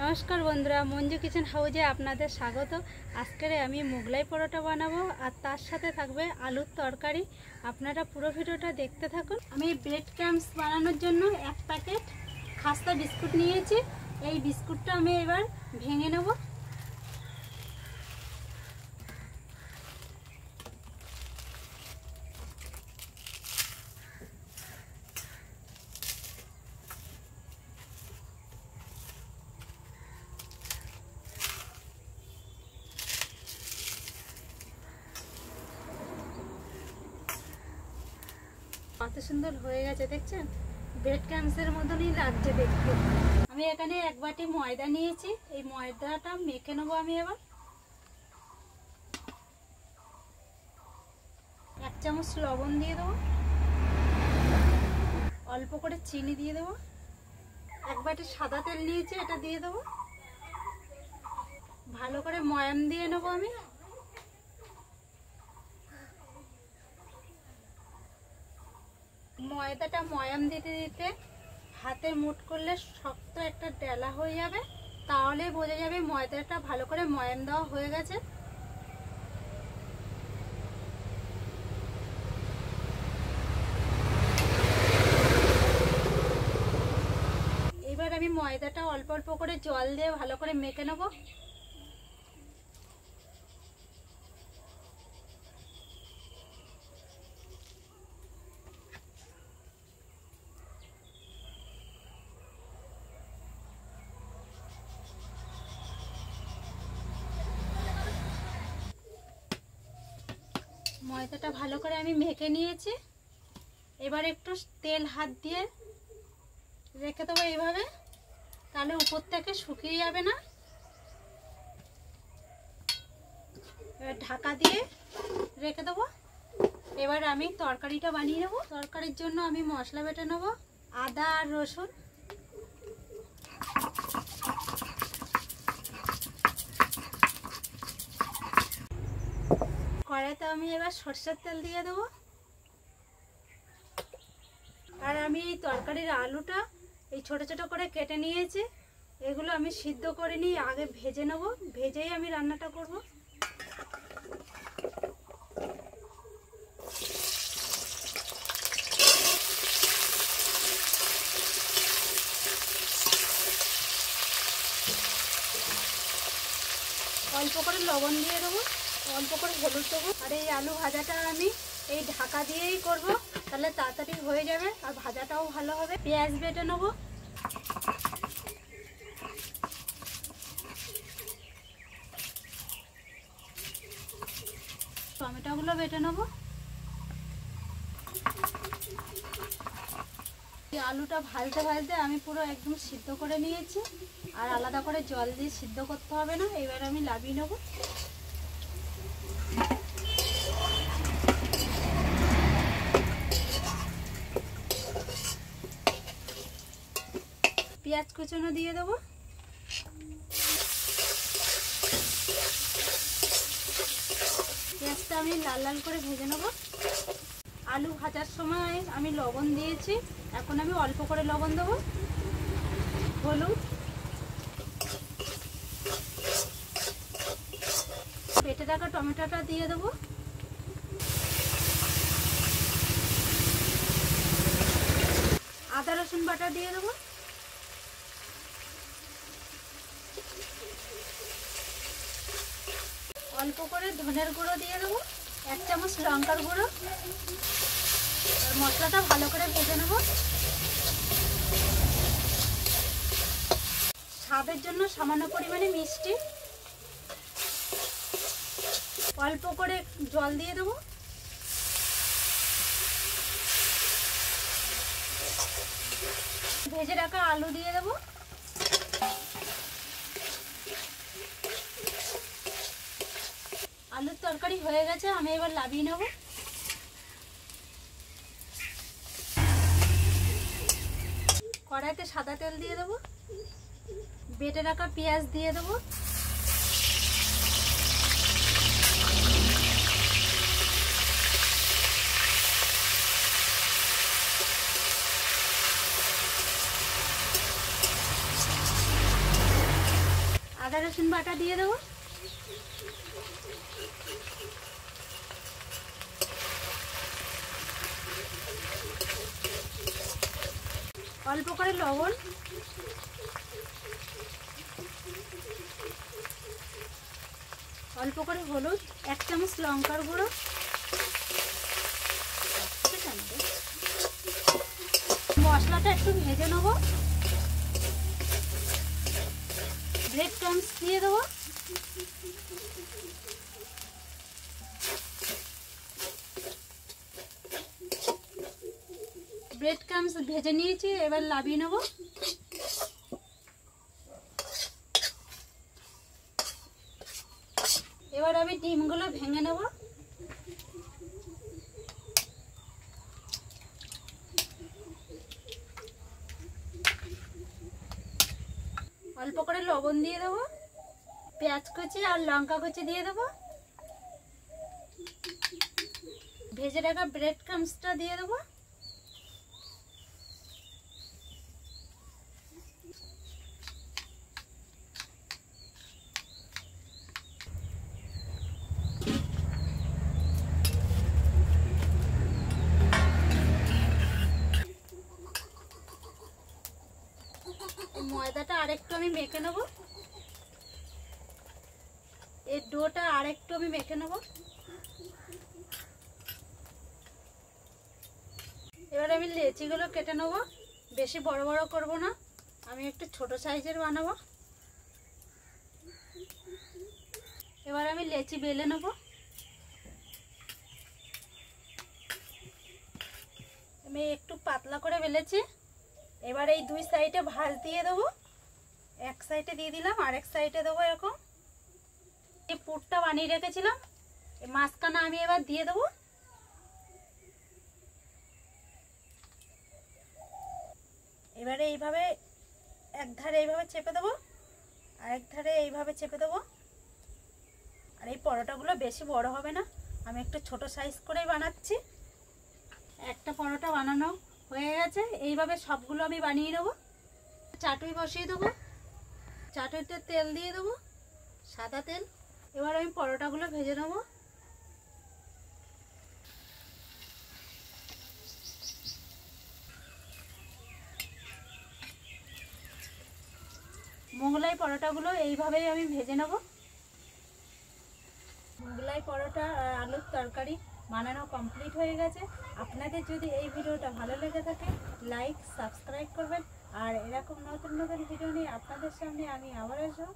নমস্কার বন্ধুরা, মঞ্জু কিচেন হাউজে আপনাদের স্বাগত। আজকে আমি মোগলাই পরোটা বানাবো আর তার সাথে থাকবে আলুর তরকারি। আপনারা পুরো ভিডিওটা দেখতে থাকুন। আমি ব্রেড ক্রাম্বস বানানোর জন্য 1 প্যাকেট খাস্তা বিস্কুট নিয়েছি। এই বিস্কুটটা আমি এবার ভেঙে নেব। কত সুন্দর হয়ে গেছে দেখছেন, ব্রেড ক্রাম্বসের মতনই লাগছে দেখতে। আমি এখানে 1 বাটি ময়দা নিয়েছি। এই ময়দাটা মেখে নেবো আমি। এবার 1 চামচ লবণ দিয়ে দেবো, অল্প করে চিনি দিয়ে দেবো, 1 বাটি সাদা তেল নিয়েছি, এটা দিয়ে দেবো। ভালো করে ময়াম দিয়ে নেবো আমি। ময়দাটা ময়াম দিতে দিতে হাতে মুঠ করলে শক্ত একটা ডেলা হয়ে যাবে, তাহলে বোঝা যাবে ময়দাটা ভালো করে ময়াম দেওয়া হয়ে গেছে। এবার আমি ময়দাটা অল্প অল্প করে জল দিয়ে ভালো করে মেখে নেব। ময়দাটা ভালো করে আমি মেখে নিয়েছি। এবার একটু তেল হাত দিয়ে রেখে দেবো এইভাবে, তাহলে উপর থেকে শুকিয়ে যাবে না। এবার ঢাকা দিয়ে রেখে দেবো। এবার আমি তরকারিটা বানিয়ে নেব। তরকারির জন্য আমি মশলা বেটে নেব। আদা আর রসুন, কড়াইতে আমি এবার সরষের তেল দিয়ে দেবো। আর আমি এই তরকারির আলুটা এই ছোট ছোট করে কেটে নিয়েছি। এগুলো আমি সিদ্ধ করে নিয়ে আগে ভেজে নেব, ভেজেই আমি রান্নাটা করব। অল্প করে লবণ দিয়ে দেবো, অল্প করে হলুদ দেবো। আর এই আলু ভাজাটা আমি এই ঢাকা দিয়েই করব, তাহলে তাড়াতাড়ি হয়ে যাবে আর ভাজাটাও ভালো হবে। পেঁয়াজ বেটে নেবো। টমেটোগুলো বেটে নেবো। আলুটা ভাজতে ভাজতে আমি পুরো একদম সিদ্ধ করে নিয়েছি, আর আলাদা করে জল দিয়ে সিদ্ধ করতে হবে না। এবার আমি লাবিয়ে নেবো। পেঁয়াজ কুচনো দিয়ে দেবো। পেঁয়াজটা আমি লাল লাল করে ভেজে নেব। আলু ভাজার সময় আমি লবণ দিয়েছি, এখন আমি অল্প করে লবণ দেবো। হলুদ, বেটে রাখা টমেটোটা দিয়ে দেবো। আদা রসুন বাটা দিয়ে দেবো। অল্প করে ধনের গুঁড়ো দিয়ে দেবো, 1 চামচ লঙ্কার গুঁড়ো। মশলাটা ভালো করে ভেজে নেব। স্বাদের জন্য সামান্য পরিমাণে মিষ্টি, অল্প করে জল দিয়ে দেবো। ভেজে রাখা আলু দিয়ে দেবো। আলুর তরকারি হয়ে গেছে, আমি এবার লাবিয়ে নেব। কড়াইতে সাদা তেল দিয়ে দেবো, বেটে রাখা পেঁয়াজ দিয়ে দেবো। আদা রসুন বাটা দিয়ে দেবো। অল্প করে লবণ, অল্প করে হলুদ, 1 চামচ লঙ্কার গুঁড়ো, মশলাটা একটু ভেজে নেব। ব্রেড ক্রাম্বস দিয়ে দেবো। ব্রেড ক্রাম্বস ভেজে নিয়েছি, এবার লাভিয়ে নেব। এবার আমি ডিমগুলো ভেঙে নেব। অল্প করে লবণ দিয়ে দেবো, পেঁয়াজ কুচি আর লঙ্কা কুচি দিয়ে দেবো, ভেজে রাখা ব্রেড ক্রাম্বসটা দিয়ে দেবো। ময়দাটা আরেকটু আমি মেখে নেব। এই ডোটা আরেকটু আমি মেখে নেব। এবার আমি লেচিগুলো কেটে নেব। বেশি বড় বড় করব না, আমি একটু ছোট সাইজের বানাবো। এবার আমি লেচি বেলে নেব। আমি একটু পাতলা করে বেলেছি। এবার এই 2 সাইডে ভাঁজ দিয়ে দেবো। এক সাইডে দিয়ে দিলাম, আরেক সাইডে দেবো। এরকম এই পুরটা বানিয়ে রেখেছিলাম, এই মাঝখানে আমি এবার দিয়ে দেবো। এবারে এইভাবে এক ধারে এইভাবে চেপে দেবো, আরেক ধারে এইভাবে চেপে দেবো। আর এই পরোটাগুলো বেশি বড় হবে না, আমি একটু ছোট সাইজ করেই বানাচ্ছি। একটা পরোটা বানানো হয়ে গেছে। এইভাবে সবগুলো আমি বানিয়ে নেব। চাটুই বসিয়ে দেবো, চাটুইতে তেল দিয়ে দেবো, সাদা তেল। এবার আমি পরোটাগুলো ভেজে নেব। মোগলাই পরোটাগুলো এইভাবেই আমি ভেজে নেব। মোগলাই পরোটা আর আলুর তরকারি বানানো কমপ্লিট হয়ে গেছে। আপনাদের যদি এই ভিডিওটা ভালো লেগে থাকে, লাইক সাবস্ক্রাইব করবেন। আর এরকম নতুন নতুন ভিডিও নিয়ে আপনাদের সামনে আমি আবার আসবো।